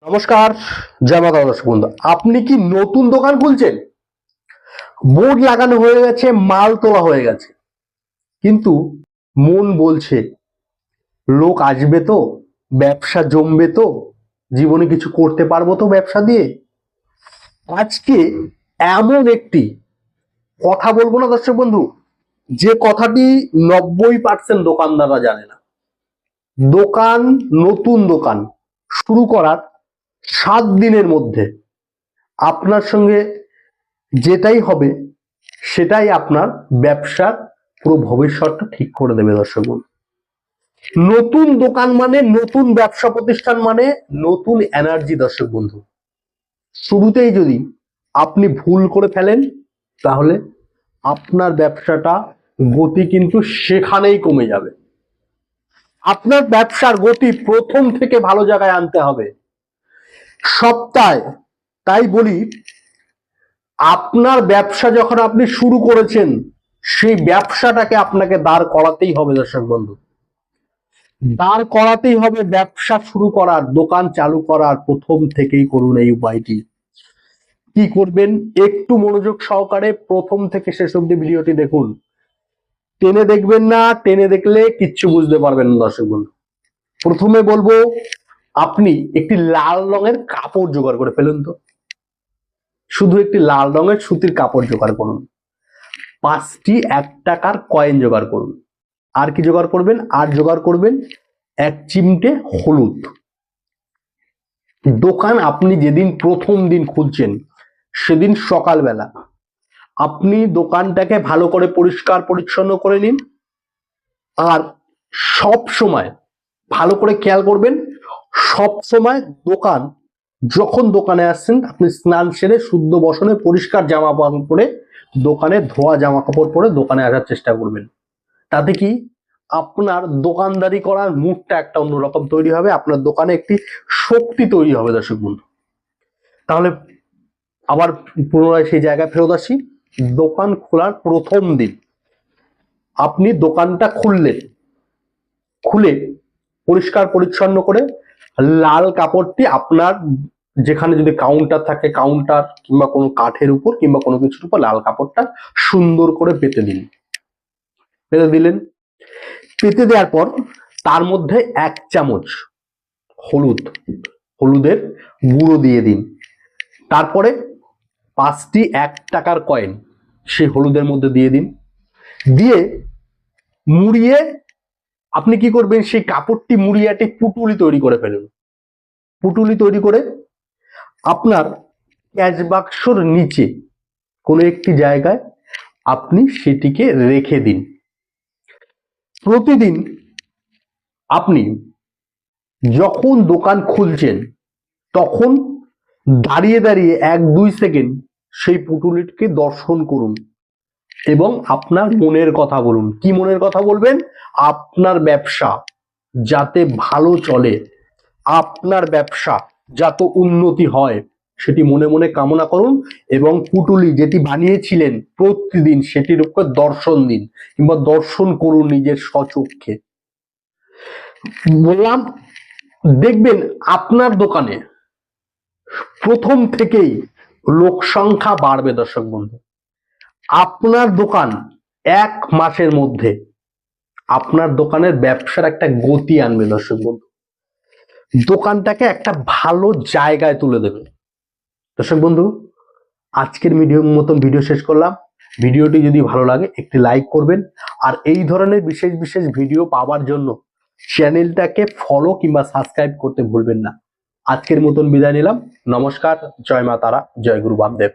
নমস্কার, জয় মাতা দর্শক বন্ধু। আপনি কি নতুন দোকান খুলছেন? বোর্ড লাগানো হয়ে গেছে, মাল তোলা হয়ে গেছে, কিন্তু মন বলছে লোক আসবে তো, ব্যবসা জমবে তো, জীবনে কিছু করতে পারবো তো ব্যবসা দিয়ে। আজকে এমন একটি কথা বলবো না দর্শক বন্ধু, যে কথাটি 90% দোকানদাররা জানে না। দোকান, নতুন দোকান শুরু করার 7 দিনের মধ্যে আপনার সঙ্গে যেটাই হবে সেটাই আপনার ব্যবসার পুরো ভবিষ্যৎটা ঠিক করে দেবে দর্শক বন্ধু। নতুন দোকান মানে, নতুন ব্যবসা প্রতিষ্ঠান মানে নতুন এনার্জি দর্শক বন্ধু। শুরুতেই যদি আপনি ভুল করে ফেলেন তাহলে আপনার ব্যবসাটা গতি কিন্তু সেখানেই কমে যাবে। আপনার ব্যবসার গতি প্রথম থেকে ভালো জায়গায় আনতে হবে সপ্তাহে। তাই বলি, আপনার ব্যবসা যখন আপনি শুরু করেছেন সেই ব্যবসাটাকে আপনাকে দাঁড় করাতেই হবে দর্শক বন্ধু। দাঁড় করাতেই হবে। ব্যবসা শুরু করার, দোকান চালু করার প্রথম থেকেই করুন এই উপায়টি। কি করবেন একটু মনোযোগ সহকারে প্রথম থেকে শেষ অব্দি ভিডিওটি দেখুন। টেনে দেখবেন না, টেনে দেখলে কিচ্ছু বুঝতে পারবেন না দর্শক বন্ধু। প্রথমে বলবো, আপনি একটি লাল রঙের কাপড় জোগাড় করে ফেলুন তো। শুধু একটি লাল রঙের সুতির কাপড় জোগাড় করুন। 5টি 1 টাকার কয়েন জোগাড় করুন। আর কি জোগাড় করবেন? আর জোগাড় করবেন 1 চিমটে হলুদ। দোকান আপনি যেদিন প্রথম দিন খুলছেন সেদিন সকালবেলা আপনি দোকানটাকে ভালো করে পরিষ্কার পরিচ্ছন্ন করে নিন। আর সব সময় ভালো করে খেয়াল করবেন, সব সময় দোকান, যখন দোকানে আসছেন আপনি স্নান সেরে শুদ্ধ বসনে পরিষ্কার জামা কাপড় পরে, দোকানে ধোয়া জামা কাপড় পরে দোকানে আসার চেষ্টা করবেন। তাতে কি আপনার দোকানদারি করার মুডটা একটা অন্যরকম তৈরি হবে, আপনার দোকানে একটি শক্তি তৈরি হবে দর্শক বন্ধু। তাহলে আবার পুনরায় সেই জায়গায় ফেরত আসি। দোকান খোলার প্রথম দিন আপনি দোকানটা খুললেন, খুলে পরিষ্কার পরিচ্ছন্ন করে লাল কাপড়টি আপনার যেখানে যদি কাউন্টার থাকে কাউন্টার কিংবা কোনো কাঠের উপর কিংবা কোনো কিছুর উপর লাল কাপড়টা সুন্দর করে পেতে দিন। পেতে দিলেন, পেতে দেওয়ার পর তার মধ্যে 1 চামচ হলুদের গুঁড়ো দিয়ে দিন। তারপরে 5টি 1 টাকার কয়েন সেই হলুদের মধ্যে দিয়ে দিন। দিয়ে মুড়িয়ে আপনি কি করবেন, সেই কাপড়টি মুড়িয়ে একটি পুটুলি তৈরি করে ফেলুন। পুটুলি তৈরি করে আপনার ক্যাশ বাক্সর নিচে কোনো একটি জায়গায় আপনি সেটিকে রেখে দিন। প্রতিদিন আপনি যখন দোকান খুলছেন তখন দাঁড়িয়ে দাঁড়িয়ে 1-2 সেকেন্ড সেই পুটুলিটিকে দর্শন করুন এবং আপনার মনের কথা বলুন। কি মনের কথা বলবেন? আপনার ব্যবসা যাতে ভালো চলে, আপনার ব্যবসা যাতে উন্নতি হয় সেটি মনে মনে কামনা করুন এবং পুটুলি যেটি বানিয়েছিলেন প্রতিদিন সেটির উপর দর্শন দিন কিংবা দর্শন করুন নিজের স্বচক্ষে। বললাম, দেখবেন আপনার দোকানে প্রথম থেকেই লোক সংখ্যা বাড়বে দর্শক বন্ধু। আপনার দোকান 1 মাসের মধ্যে আপনার দোকানের ব্যবসার একটা গতি আনবে দর্শক বন্ধু। দোকানটাকে একটা ভালো জায়গায় তুলে দেবে। দর্শক বন্ধু, আজকের মতন ভিডিও শেষ করলাম। ভিডিওটি যদি ভালো লাগে একটি লাইক করবেন, আর এই ধরনের বিশেষ বিশেষ ভিডিও পাওয়ার জন্য চ্যানেলটাকে ফলো কিংবা সাবস্ক্রাইব করতে ভুলবেন না। আজকের মতন বিদায় নিলাম। নমস্কার, জয় মা তারা, জয় গুরু বামদেব।